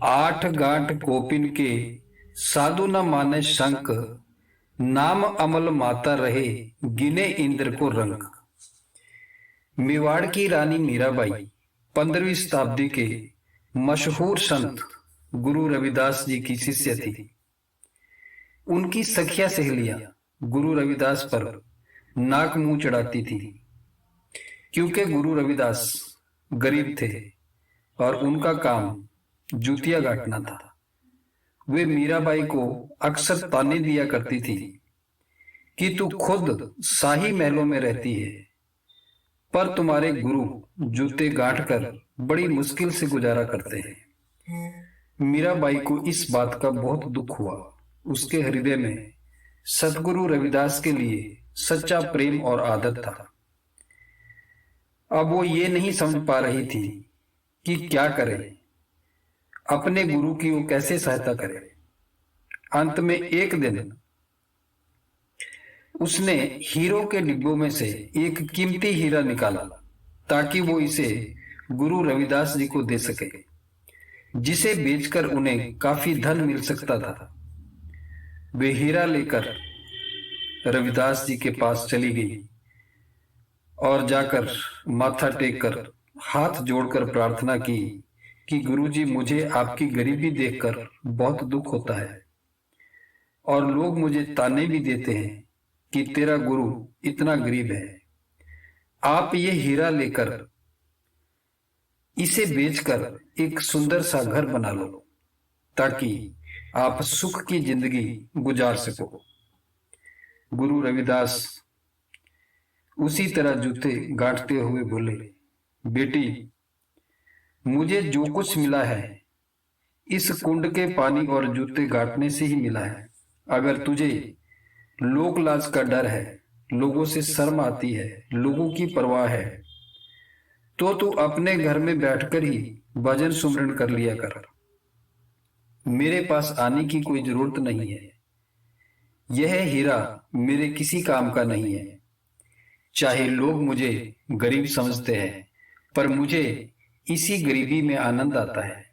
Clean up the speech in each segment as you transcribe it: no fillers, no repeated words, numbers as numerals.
आठ गांठ कोपिन के साधु न माने शंक, नाम अमल माता रहे गिने इंद्र को रंक। मेवाड़ की रानी मीराबाई 15वीं शताब्दी के मशहूर संत गुरु रविदास जी की शिष्य थी। उनकी सखिया सहेलियां गुरु रविदास पर नाक मुंह चढ़ाती थी, क्योंकि गुरु रविदास गरीब थे और उनका काम जूतियां गांठना था। वे मीराबाई को अक्सर ताने दिया करती थी कि तू खुद शाही महलों में रहती है, पर तुम्हारे गुरु जूते गांठ कर बड़ी मुश्किल से गुजारा करते हैं। मीराबाई को इस बात का बहुत दुख हुआ। उसके हृदय में सतगुरु रविदास के लिए सच्चा प्रेम और आदर था। अब वो ये नहीं समझ पा रही थी कि क्या करे, अपने गुरु की वो कैसे सहायता करे। अंत में एक दिन उसने हीरो के डिब्बों में से एक कीमती हीरा निकाला ताकि वो इसे गुरु रविदास जी को दे सके, जिसे बेचकर उन्हें काफी धन मिल सकता था। वे हीरा लेकर रविदास जी के पास चली गई और जाकर माथा टेककर हाथ जोड़कर प्रार्थना की कि गुरुजी, मुझे आपकी गरीबी देखकर बहुत दुख होता है और लोग मुझे ताने भी देते हैं कि तेरा गुरु इतना गरीब है। आप ये हीरा लेकर इसे बेचकर एक सुंदर सा घर बना लो ताकि आप सुख की जिंदगी गुजार सको। गुरु रविदास उसी तरह जूते गांठते हुए बोले, बेटी, मुझे जो कुछ मिला है इस कुंड के पानी और जूते गांठने से ही मिला है। अगर तुझे लोक लाज का डर है, लोगों से शर्म आती है, लोगों की परवाह है, तो तू अपने घर में बैठकर ही भजन सुमरन कर लिया कर। मेरे पास आने की कोई जरूरत नहीं है। यह हीरा मेरे किसी काम का नहीं है। चाहे लोग मुझे गरीब समझते हैं, पर मुझे इसी गरीबी में आनंद आता है।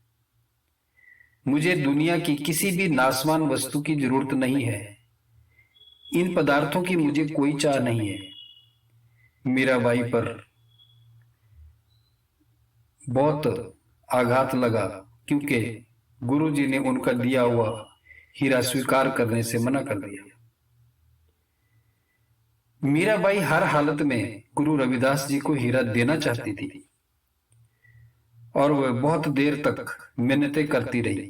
मुझे दुनिया की किसी भी नासवान वस्तु की जरूरत नहीं है। इन पदार्थों की मुझे कोई चाह नहीं है। मीराबाई पर बहुत आघात लगा, क्योंकि गुरुजी ने उनका दिया हुआ हीरा स्वीकार करने से मना कर दिया। मीराबाई हर हालत में गुरु रविदास जी को हीरा देना चाहती थी और वह बहुत देर तक मिन्नतें करती रही,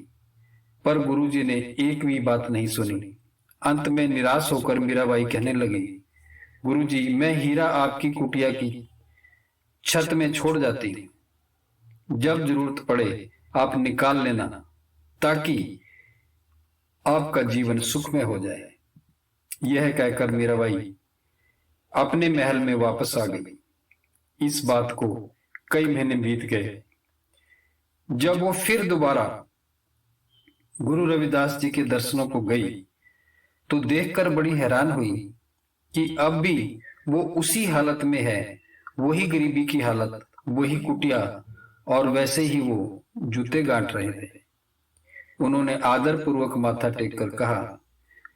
पर गुरुजी ने एक भी बात नहीं सुनी। अंत में निराश होकर मीराबाई कहने लगी, गुरुजी, मैं हीरा आपकी कुटिया की छत में छोड़ जाती हूं। जब जरूरत पड़े आप निकाल लेना ताकि आपका जीवन सुखमय हो जाए। यह कहकर मीराबाई अपने महल में वापस आ गई। इस बात को कई महीने बीत गए। जब वो फिर दोबारा गुरु रविदास जी के दर्शनों को गई तो देखकर बड़ी हैरान हुई कि अब भी वो उसी हालत में है, वही गरीबी की हालत, वही कुटिया, और वैसे ही वो जूते गांठ रहे थे। उन्होंने आदर पूर्वक माथा टेक कर कहा,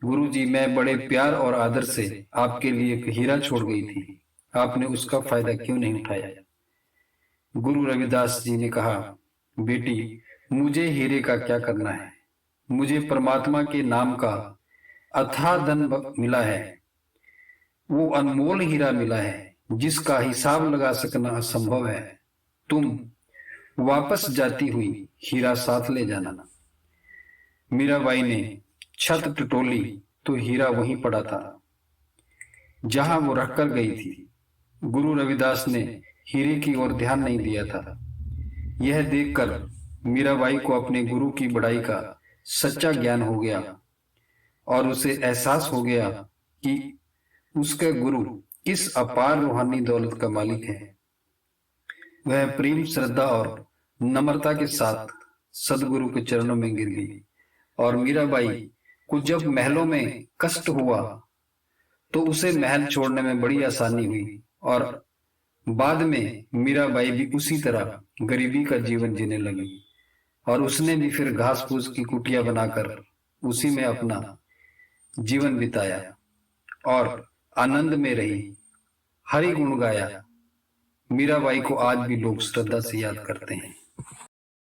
गुरुजी, मैं बड़े प्यार और आदर से आपके लिए एक हीरा छोड़ गई थी, आपने उसका फायदा क्यों नहीं उठाया? गुरु रविदास जी ने कहा, बेटी, मुझे हीरे का क्या करना है? मुझे परमात्मा के नाम का अथाह धन मिला है। वो अनमोल हीरा मिला है जिसका हिसाब लगा सकना असंभव है। तुम वापस जाती हुई हीरा साथ ले जाना। मीराबाई ने छत टटोली तो हीरा वहीं पड़ा था जहां वो रखकर गई थी। गुरु रविदास ने हीरे की ओर ध्यान नहीं दिया था। यह देखकर मीराबाई को अपने गुरु की बड़ाई का सच्चा ज्ञान हो गया और उसे एहसास हो गया कि उसका गुरु किस अपार रूहानी दौलत का मालिक है। वह प्रेम, श्रद्धा और नम्रता के साथ सदगुरु के चरणों में गिर गई और मीराबाई को जब महलों में कष्ट हुआ तो उसे महल छोड़ने में बड़ी आसानी हुई और बाद में मीराबाई भी उसी तरह गरीबी का जीवन जीने लगी। और उसने भी फिर घास फूस की कुटिया बनाकर उसी में अपना जीवन बिताया और आनंद में रही, हरि गुण गाया। मीराबाई को आज भी लोग श्रद्धा से याद करते हैं।